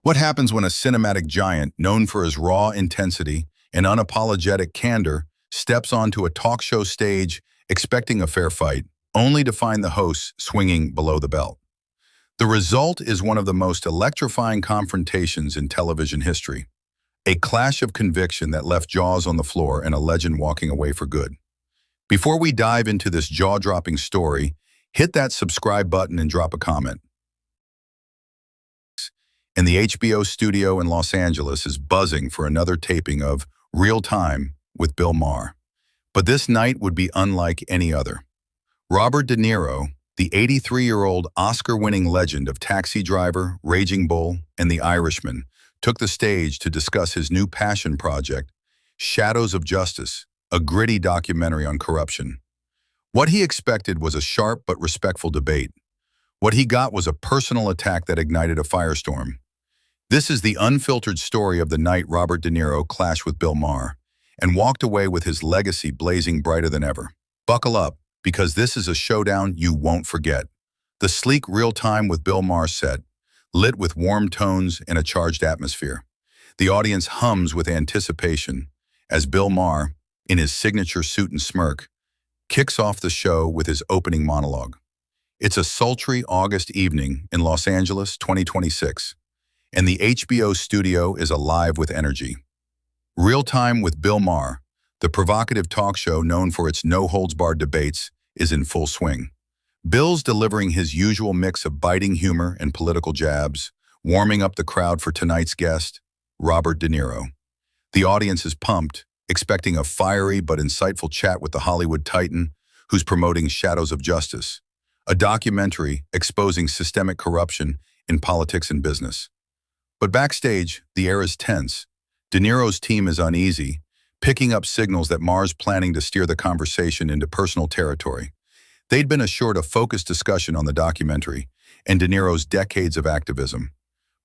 What happens when a cinematic giant, known for his raw intensity and unapologetic candor, steps onto a talk show stage expecting a fair fight, only to find the hosts swinging below the belt? The result is one of the most electrifying confrontations in television history, a clash of conviction that left jaws on the floor and a legend walking away for good. Before we dive into this jaw-dropping story, hit that subscribe button and drop a comment. And the HBO studio in Los Angeles is buzzing for another taping of Real Time with Bill Maher. But this night would be unlike any other. Robert De Niro, the 83-year-old Oscar-winning legend of Taxi Driver, Raging Bull, and The Irishman, took the stage to discuss his new passion project, Shadows of Justice, a gritty documentary on corruption. What he expected was a sharp but respectful debate. What he got was a personal attack that ignited a firestorm. This is the unfiltered story of the night Robert De Niro clashed with Bill Maher and walked away with his legacy blazing brighter than ever. Buckle up, because this is a showdown you won't forget. The sleek Real Time with Bill Maher set, lit with warm tones and a charged atmosphere. The audience hums with anticipation as Bill Maher, in his signature suit and smirk, kicks off the show with his opening monologue. It's a sultry August evening in Los Angeles, 2026, and the HBO studio is alive with energy. Real Time with Bill Maher, the provocative talk show known for its no-holds-barred debates, is in full swing. Bill's delivering his usual mix of biting humor and political jabs, warming up the crowd for tonight's guest, Robert De Niro. The audience is pumped, expecting a fiery but insightful chat with the Hollywood titan who's promoting Shadows of Justice, a documentary exposing systemic corruption in politics and business. But backstage, the air is tense. De Niro's team is uneasy, picking up signals that Maher's planning to steer the conversation into personal territory. They'd been assured a focused discussion on the documentary and De Niro's decades of activism.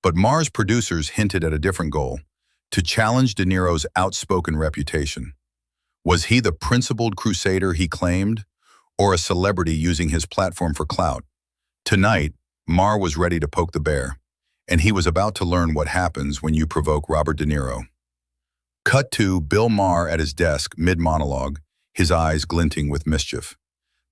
But Maher's producers hinted at a different goal: to challenge De Niro's outspoken reputation. Was he the principled crusader he claimed, or a celebrity using his platform for clout? Tonight, Maher was ready to poke the bear, and he was about to learn what happens when you provoke Robert De Niro. Cut to Bill Maher at his desk mid-monologue, his eyes glinting with mischief.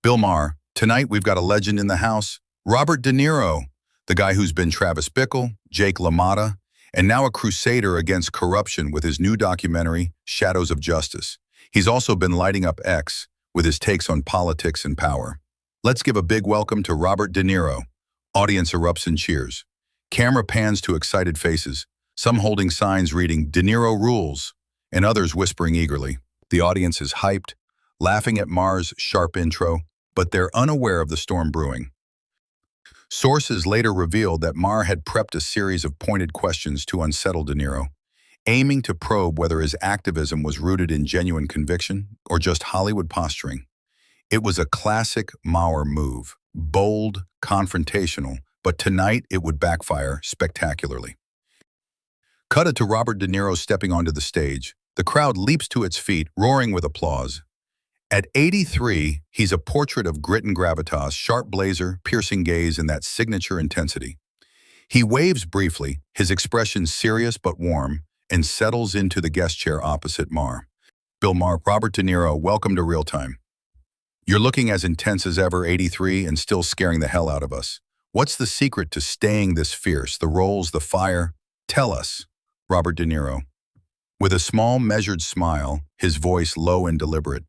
Bill Maher, tonight we've got a legend in the house, Robert De Niro, the guy who's been Travis Bickle, Jake LaMotta, and now a crusader against corruption with his new documentary, Shadows of Justice. He's also been lighting up X with his takes on politics and power. Let's give a big welcome to Robert De Niro. Audience erupts in cheers. Camera pans to excited faces, some holding signs reading "De Niro rules," and others whispering eagerly. The audience is hyped, laughing at Maher's sharp intro, but they're unaware of the storm brewing. Sources later revealed that Maher had prepped a series of pointed questions to unsettle De Niro, aiming to probe whether his activism was rooted in genuine conviction or just Hollywood posturing. It was a classic Maher move, bold, confrontational, but tonight it would backfire spectacularly. Cut to Robert De Niro stepping onto the stage. The crowd leaps to its feet, roaring with applause. At 83, he's a portrait of grit and gravitas, sharp blazer, piercing gaze, and that signature intensity. He waves briefly, his expression serious but warm, and settles into the guest chair opposite Maher. Bill Maher, Robert De Niro, welcome to Real Time. You're looking as intense as ever, 83, and still scaring the hell out of us. What's the secret to staying this fierce? The roles, the fire? Tell us, Robert De Niro. With a small, measured smile, his voice low and deliberate.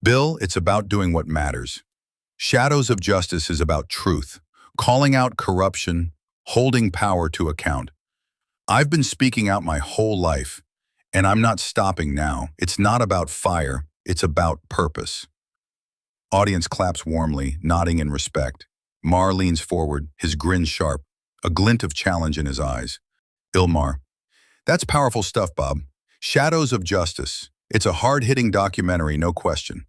Bill, it's about doing what matters. Shadows of Justice is about truth, calling out corruption, holding power to account. I've been speaking out my whole life, and I'm not stopping now. It's not about fire, it's about purpose. Audience claps warmly, nodding in respect. Maher leans forward, his grin sharp, a glint of challenge in his eyes. Bill Maher, that's powerful stuff, Bob. Shadows of Justice. It's a hard-hitting documentary, no question.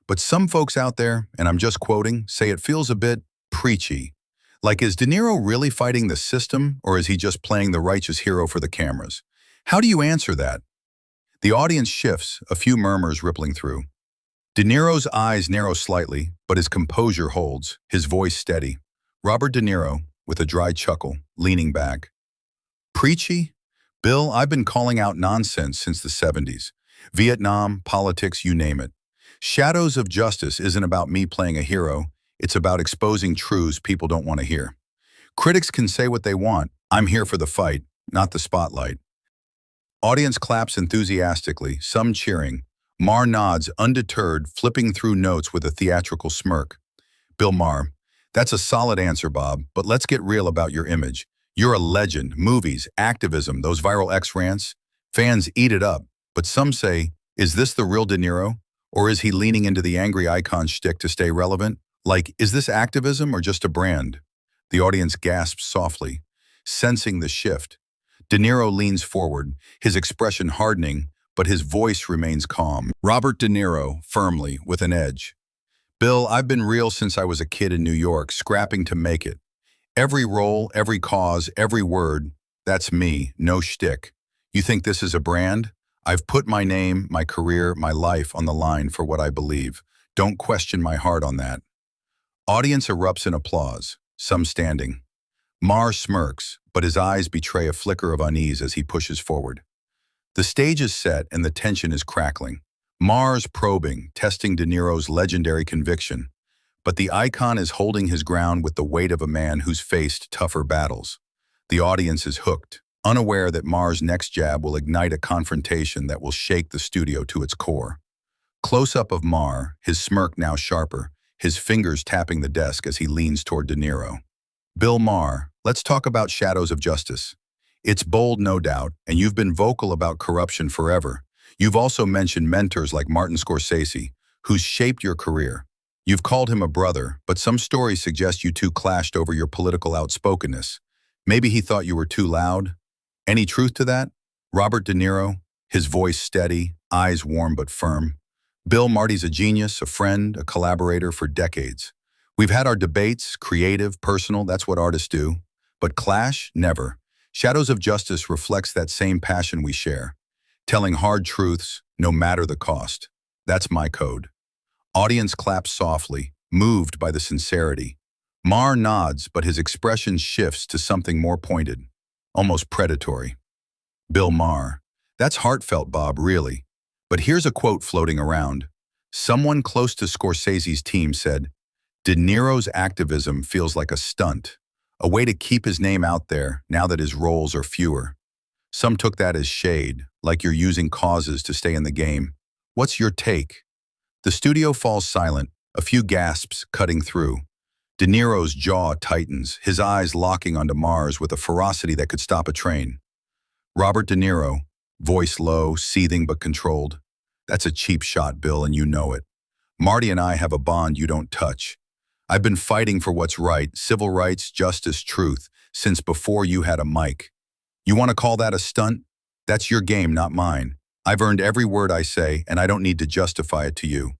But some folks out there, and I'm just quoting, say it feels a bit preachy. Like, is De Niro really fighting the system, or is he just playing the righteous hero for the cameras? How do you answer that? The audience shifts, a few murmurs rippling through. De Niro's eyes narrow slightly, but his composure holds, his voice steady. Robert De Niro, with a dry chuckle, leaning back. Preachy? Bill, I've been calling out nonsense since the 70s. Vietnam, politics, you name it. Shadows of Justice isn't about me playing a hero. It's about exposing truths people don't want to hear. Critics can say what they want. I'm here for the fight, not the spotlight. Audience claps enthusiastically, some cheering. Maher nods, undeterred, flipping through notes with a theatrical smirk. Bill Maher, that's a solid answer, Bob, but let's get real about your image. You're a legend. Movies, activism, those viral X-rants. Fans eat it up, but some say, is this the real De Niro? Or is he leaning into the angry icon shtick to stay relevant? Like, is this activism or just a brand? The audience gasps softly, sensing the shift. De Niro leans forward, his expression hardening, but his voice remains calm. Robert De Niro, firmly, with an edge. Bill, I've been real since I was a kid in New York, scrapping to make it. Every role, every cause, every word, that's me, no shtick. You think this is a brand? I've put my name, my career, my life on the line for what I believe. Don't question my heart on that. Audience erupts in applause, some standing. Maher smirks, but his eyes betray a flicker of unease as he pushes forward. The stage is set and the tension is crackling. Maher's probing, testing De Niro's legendary conviction, but the icon is holding his ground with the weight of a man who's faced tougher battles. The audience is hooked, unaware that Maher's next jab will ignite a confrontation that will shake the studio to its core. Close-up of Maher, his smirk now sharper, his fingers tapping the desk as he leans toward De Niro. Bill Maher, let's talk about Shadows of Justice. It's bold, no doubt, and you've been vocal about corruption forever. You've also mentioned mentors like Martin Scorsese, who's shaped your career. You've called him a brother, but some stories suggest you two clashed over your political outspokenness. Maybe he thought you were too loud? Any truth to that? Robert De Niro, his voice steady, eyes warm but firm. Bill, Marty's a genius, a friend, a collaborator for decades. We've had our debates, creative, personal, that's what artists do. But clash? Never. Shadows of Justice reflects that same passion we share. Telling hard truths, no matter the cost. That's my code. Audience claps softly, moved by the sincerity. Maher nods, but his expression shifts to something more pointed, almost predatory. Bill Maher, that's heartfelt, Bob, really. But here's a quote floating around. Someone close to Scorsese's team said, De Niro's activism feels like a stunt, a way to keep his name out there now that his roles are fewer. Some took that as shade, like you're using causes to stay in the game. What's your take? The studio falls silent, a few gasps cutting through. De Niro's jaw tightens, his eyes locking onto Maher's with a ferocity that could stop a train. Robert De Niro, voice low, seething but controlled. That's a cheap shot, Bill, and you know it. Marty and I have a bond you don't touch. I've been fighting for what's right, civil rights, justice, truth, since before you had a mic. You want to call that a stunt? That's your game, not mine. I've earned every word I say, and I don't need to justify it to you.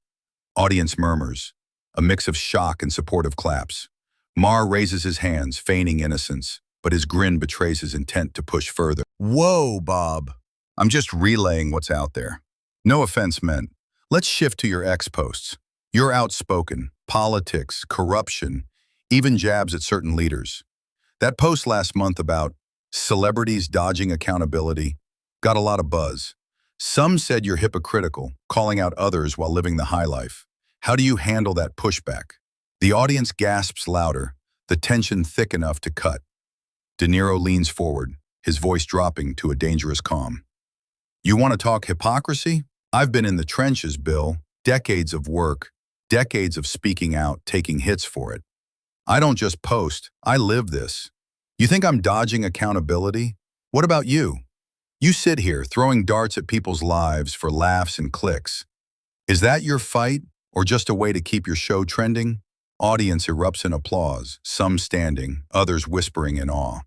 Audience murmurs, a mix of shock and supportive claps. Maher raises his hands, feigning innocence, but his grin betrays his intent to push further. Whoa, Bob. I'm just relaying what's out there. No offense meant. Let's shift to your ex-posts. You're outspoken, politics, corruption, even jabs at certain leaders. That post last month about celebrities dodging accountability got a lot of buzz. Some said you're hypocritical, calling out others while living the high life. How do you handle that pushback? The audience gasps louder, the tension thick enough to cut. De Niro leans forward, his voice dropping to a dangerous calm. You want to talk hypocrisy? I've been in the trenches, Bill. Decades of work, decades of speaking out, taking hits for it. I don't just post, I live this. You think I'm dodging accountability? What about you? You sit here throwing darts at people's lives for laughs and clicks. Is that your fight, or just a way to keep your show trending? Audience erupts in applause, some standing, others whispering in awe.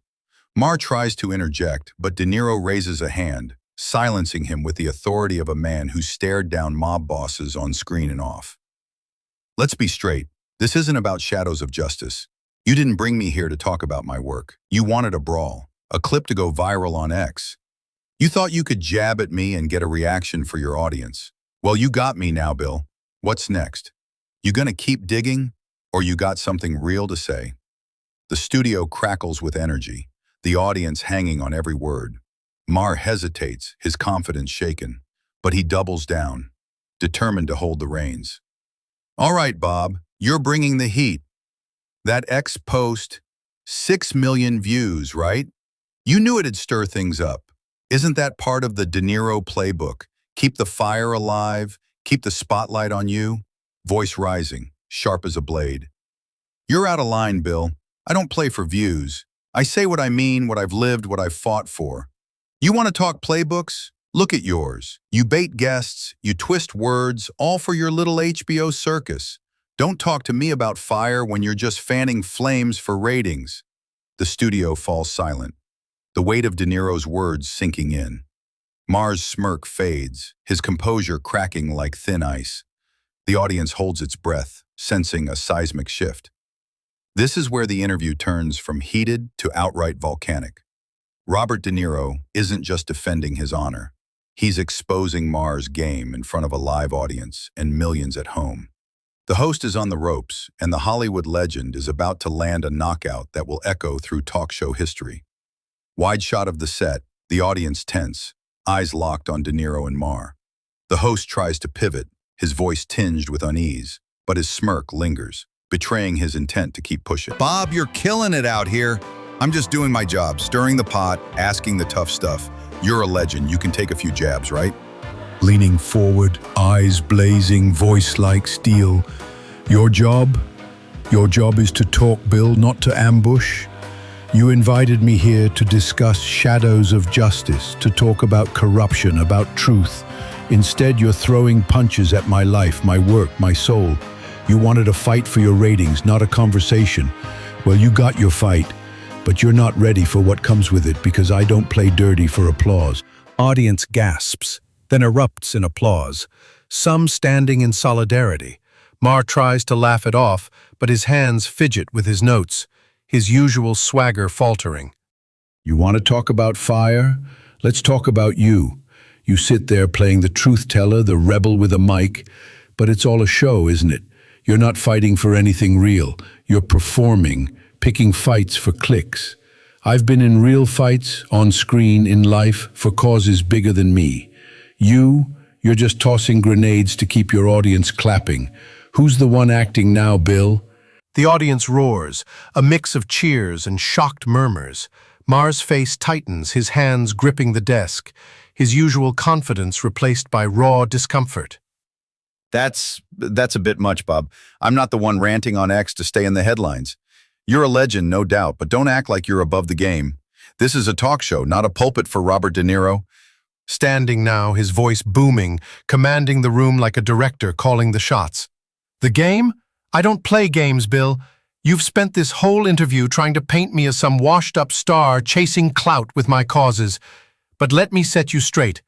Maher tries to interject, but De Niro raises a hand, silencing him with the authority of a man who stared down mob bosses on screen and off. Let's be straight. This isn't about Shadows of Justice. You didn't bring me here to talk about my work. You wanted a brawl, a clip to go viral on X. You thought you could jab at me and get a reaction for your audience. Well, you got me now, Bill. What's next? You gonna keep digging, or you got something real to say? The studio crackles with energy. the audience hanging on every word. Maher hesitates, his confidence shaken, but he doubles down, determined to hold the reins. All right, Bob, you're bringing the heat. That X-post, 6 million views, right? You knew it'd stir things up. Isn't that part of the De Niro playbook? Keep the fire alive, keep the spotlight on you. Voice rising, sharp as a blade. You're out of line, Bill. I don't play for views. I say what I mean, what I've lived, what I've fought for. You want to talk playbooks? Look at yours. You bait guests, you twist words, all for your little HBO circus. Don't talk to me about fire when you're just fanning flames for ratings. The studio falls silent, the weight of De Niro's words sinking in. Maher's smirk fades, his composure cracking like thin ice. The audience holds its breath, sensing a seismic shift. This is where the interview turns from heated to outright volcanic. Robert De Niro isn't just defending his honor. He's exposing Maher's game in front of a live audience and millions at home. The host is on the ropes, and the Hollywood legend is about to land a knockout that will echo through talk show history. Wide shot of the set, the audience tense, eyes locked on De Niro and Maher. The host tries to pivot, his voice tinged with unease, but his smirk lingers, betraying his intent to keep pushing. Bob, you're killing it out here. I'm just doing my job, stirring the pot, asking the tough stuff. You're a legend, you can take a few jabs, right? Leaning forward, eyes blazing, voice like steel. Your job? Your job is to talk, Bill, not to ambush. You invited me here to discuss shadows of justice, to talk about corruption, about truth. Instead, you're throwing punches at my life, my work, my soul. You wanted a fight for your ratings, not a conversation. Well, you got your fight, but you're not ready for what comes with it because I don't play dirty for applause. Audience gasps, then erupts in applause, some standing in solidarity. Maher tries to laugh it off, but his hands fidget with his notes, his usual swagger faltering. You want to talk about fire? Let's talk about you. You sit there playing the truth teller, the rebel with a mic, but it's all a show, isn't it? You're not fighting for anything real. You're performing, picking fights for clicks. I've been in real fights, on screen, in life, for causes bigger than me. You're just tossing grenades to keep your audience clapping. Who's the one acting now, Bill? The audience roars, a mix of cheers and shocked murmurs. Maher's face tightens, his hands gripping the desk, his usual confidence replaced by raw discomfort. That's a bit much, Bob. I'm not the one ranting on X to stay in the headlines. You're a legend, no doubt, but don't act like you're above the game. This is a talk show, not a pulpit for Robert De Niro. Standing now, his voice booming, commanding the room like a director calling the shots. The game? I don't play games, Bill. You've spent this whole interview trying to paint me as some washed-up star chasing clout with my causes. But let me set you straight.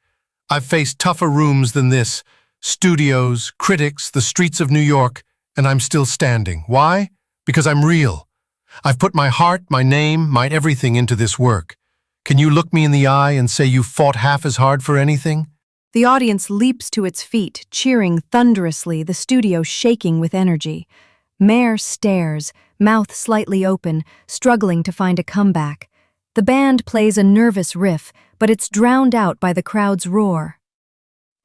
I've faced tougher rooms than this. Studios, critics, the streets of New York, and I'm still standing. Why? Because I'm real. I've put my heart, my name, my everything into this work. Can you look me in the eye and say you fought half as hard for anything? The audience leaps to its feet, cheering thunderously, the studio shaking with energy. Maher stares, mouth slightly open, struggling to find a comeback. The band plays a nervous riff, but it's drowned out by the crowd's roar.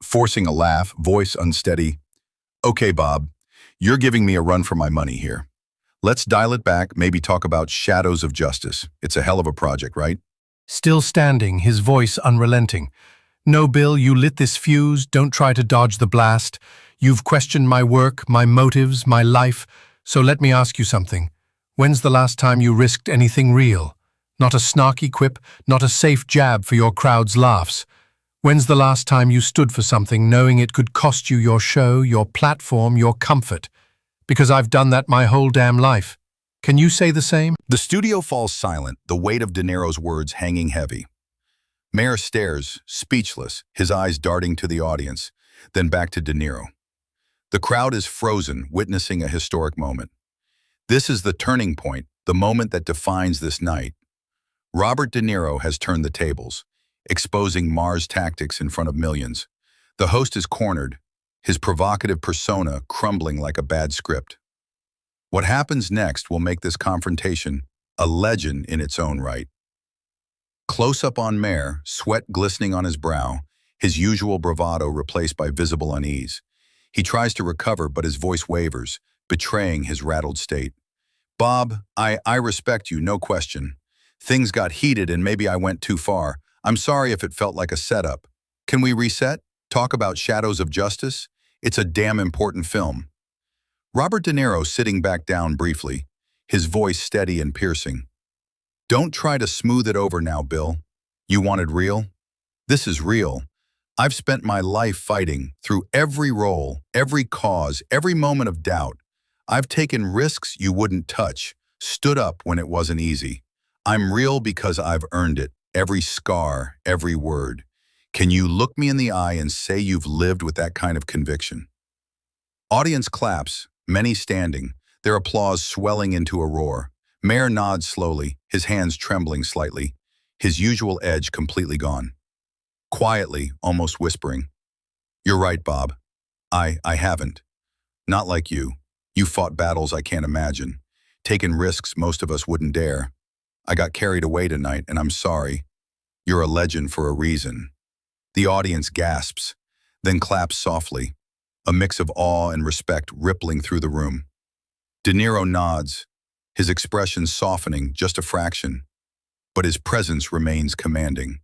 Forcing a laugh, voice unsteady. Okay, Bob, you're giving me a run for my money here. Let's dial it back, maybe talk about shadows of justice. It's a hell of a project, right? Still standing, his voice unrelenting. No, Bill, you lit this fuse. Don't try to dodge the blast. You've questioned my work, my motives, my life. So let me ask you something. When's the last time you risked anything real? Not a snarky quip, not a safe jab for your crowd's laughs. When's the last time you stood for something knowing it could cost you your show, your platform, your comfort? Because I've done that my whole damn life. Can you say the same? The studio falls silent, the weight of De Niro's words hanging heavy. Maher stares, speechless, his eyes darting to the audience, then back to De Niro. The crowd is frozen, witnessing a historic moment. This is the turning point, the moment that defines this night. Robert De Niro has turned the tables, exposing Maher's tactics in front of millions. The host is cornered, his provocative persona crumbling like a bad script. What happens next will make this confrontation a legend in its own right. Close up on Maher, sweat glistening on his brow, his usual bravado replaced by visible unease. He tries to recover, but his voice wavers, betraying his rattled state. Bob, I respect you, no question. Things got heated and maybe I went too far. I'm sorry if it felt like a setup. Can we reset? Talk about Shadows of Justice? It's a damn important film. Robert De Niro sitting back down briefly, his voice steady and piercing. Don't try to smooth it over now, Bill. You wanted real? This is real. I've spent my life fighting through every role, every cause, every moment of doubt. I've taken risks you wouldn't touch, stood up when it wasn't easy. I'm real because I've earned it, every scar, every word. Can you look me in the eye and say you've lived with that kind of conviction? Audience claps, many standing, their applause swelling into a roar. Maher nods slowly, his hands trembling slightly, his usual edge completely gone. Quietly, almost whispering, "You're right, Bob. I haven't. Not like you. You fought battles I can't imagine, taken risks most of us wouldn't dare. I got carried away tonight, and I'm sorry. You're a legend for a reason." The audience gasps, then claps softly, a mix of awe and respect rippling through the room. De Niro nods, his expression softening just a fraction, but his presence remains commanding.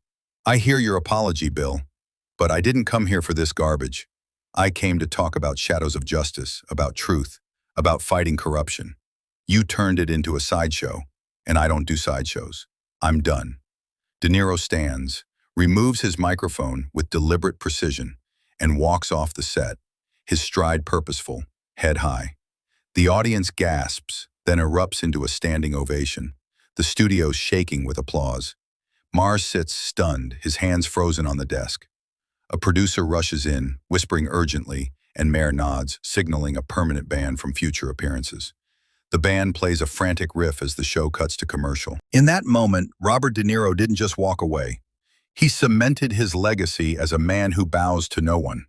"I hear your apology, Bill, but I didn't come here for this garbage. I came to talk about Shadows of Justice, about truth, about fighting corruption. You turned it into a sideshow, and I don't do sideshows. I'm done." De Niro stands, removes his microphone with deliberate precision, and walks off the set, his stride purposeful, head high. The audience gasps, then erupts into a standing ovation, the studio shaking with applause. Maher sits stunned, his hands frozen on the desk. A producer rushes in, whispering urgently, and Maher nods, signaling a permanent ban from future appearances. The band plays a frantic riff as the show cuts to commercial. In that moment, Robert De Niro didn't just walk away. He cemented his legacy as a man who bows to no one.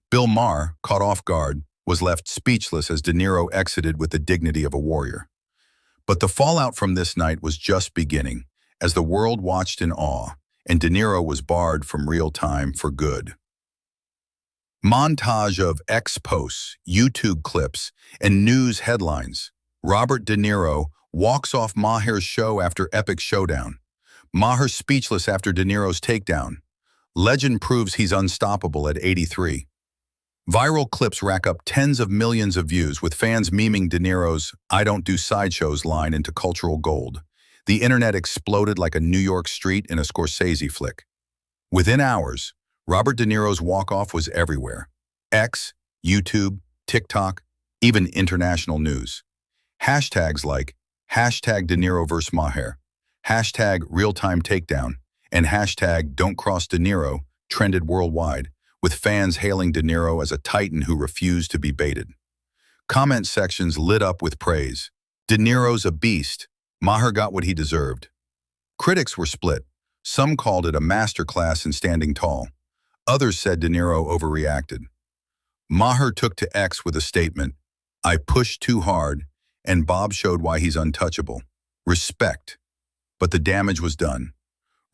Bill Maher, caught off guard, was left speechless as De Niro exited with the dignity of a warrior. But the fallout from this night was just beginning, as the world watched in awe, and De Niro was barred from real time for good. Montage of ex-posts, YouTube clips, and news headlines. Robert De Niro walks off Maher's show after epic showdown. Maher speechless after De Niro's takedown. Legend proves he's unstoppable at 83. Viral clips rack up tens of millions of views, with fans memeing De Niro's "I don't do sideshows" line into cultural gold. The internet exploded like a New York street in a Scorsese flick. Within hours, Robert De Niro's walk-off was everywhere. X, YouTube, TikTok, even international news. Hashtags like hashtag De Niro vs. Maher, hashtag real-time takedown, and hashtag don't cross De Niro trended worldwide, with fans hailing De Niro as a titan who refused to be baited. Comment sections lit up with praise. De Niro's a beast. Maher got what he deserved. Critics were split. Some called it a masterclass in standing tall. Others said De Niro overreacted. Maher took to X with a statement, "I pushed too hard, and Bob showed why he's untouchable. Respect." But the damage was done.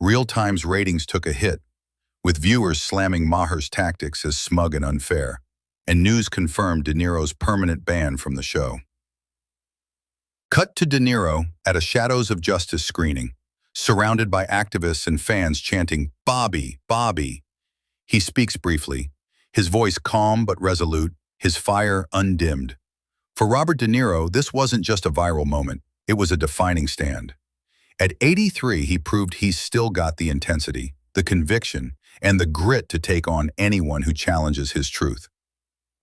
Real Time's ratings took a hit, with viewers slamming Maher's tactics as smug and unfair, and news confirmed De Niro's permanent ban from the show. Cut to De Niro at a Shadows of Justice screening, surrounded by activists and fans chanting, "Bobby, Bobby." He speaks briefly, his voice calm but resolute, his fire undimmed. For Robert De Niro, this wasn't just a viral moment, it was a defining stand. At 83, he proved he's still got the intensity, the conviction, and the grit to take on anyone who challenges his truth.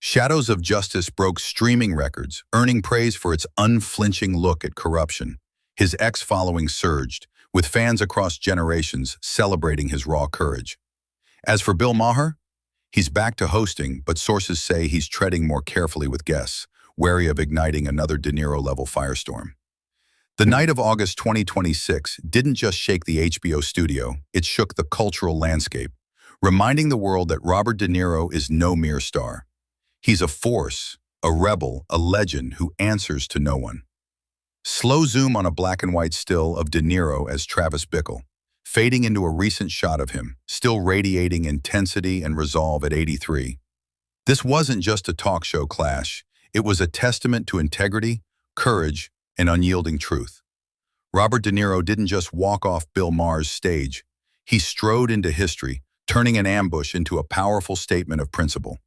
Shadows of Justice broke streaming records, earning praise for its unflinching look at corruption. His X-following surged, with fans across generations celebrating his raw courage. As for Bill Maher, he's back to hosting, but sources say he's treading more carefully with guests, wary of igniting another De Niro-level firestorm. The night of August 2026 didn't just shake the HBO studio, it shook the cultural landscape, reminding the world that Robert De Niro is no mere star. He's a force, a rebel, a legend who answers to no one. Slow zoom on a black and white still of De Niro as Travis Bickle, fading into a recent shot of him, still radiating intensity and resolve at 83. This wasn't just a talk show clash. It was a testament to integrity, courage, and unyielding truth. Robert De Niro didn't just walk off Bill Maher's stage. He strode into history, turning an ambush into a powerful statement of principle.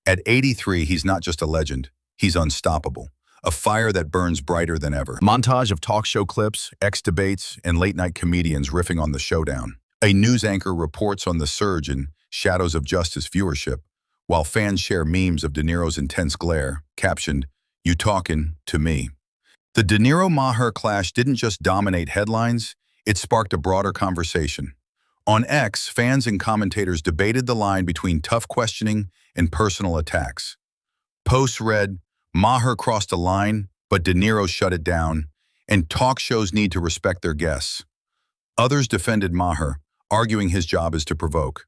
At 83, he's not just a legend, he's unstoppable, a fire that burns brighter than ever. Montage of talk show clips, ex-debates, and late-night comedians riffing on the showdown. A news anchor reports on the surge in Shadows of Justice viewership, while fans share memes of De Niro's intense glare, captioned, "You talkin' to me." The De Niro-Maher clash didn't just dominate headlines, it sparked a broader conversation. On X, fans and commentators debated the line between tough questioning and personal attacks. Posts read, "Maher crossed a line, but De Niro shut it down," and "talk shows need to respect their guests." Others defended Maher, arguing his job is to provoke.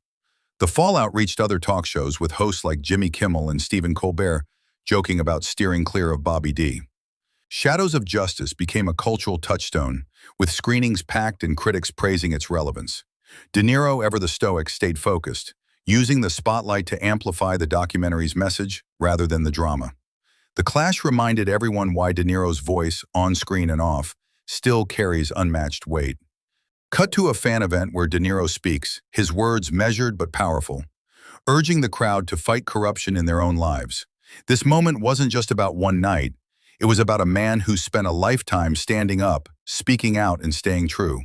The fallout reached other talk shows, with hosts like Jimmy Kimmel and Stephen Colbert joking about steering clear of Bobby D. Shadows of Justice became a cultural touchstone, with screenings packed and critics praising its relevance. De Niro, ever the stoic, stayed focused, using the spotlight to amplify the documentary's message rather than the drama. The clash reminded everyone why De Niro's voice, on screen and off, still carries unmatched weight. Cut to a fan event where De Niro speaks, his words measured but powerful, urging the crowd to fight corruption in their own lives. This moment wasn't just about one night, it was about a man who spent a lifetime standing up, speaking out, and staying true.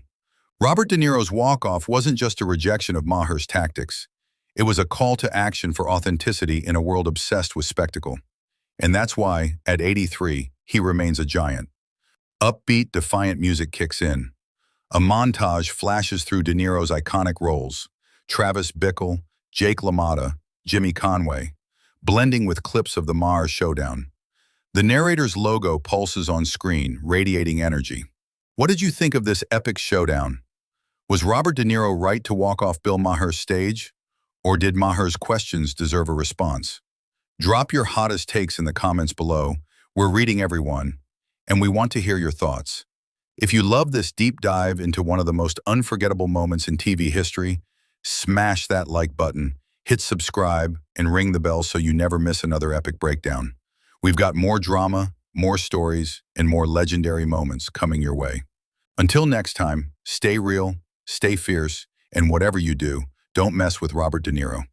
Robert De Niro's walk-off wasn't just a rejection of Maher's tactics. It was a call to action for authenticity in a world obsessed with spectacle. And that's why, at 83, he remains a giant. Upbeat, defiant music kicks in. A montage flashes through De Niro's iconic roles: Travis Bickle, Jake LaMotta, Jimmy Conway, blending with clips of the Maher showdown. The narrator's logo pulses on screen, radiating energy. What did you think of this epic showdown? Was Robert De Niro right to walk off Bill Maher's stage? Or did Maher's questions deserve a response? Drop your hottest takes in the comments below. We're reading everyone, and we want to hear your thoughts. If you love this deep dive into one of the most unforgettable moments in TV history, smash that like button, hit subscribe, and ring the bell so you never miss another epic breakdown. We've got more drama, more stories, and more legendary moments coming your way. Until next time, stay real, stay fierce, and whatever you do, don't mess with Robert De Niro.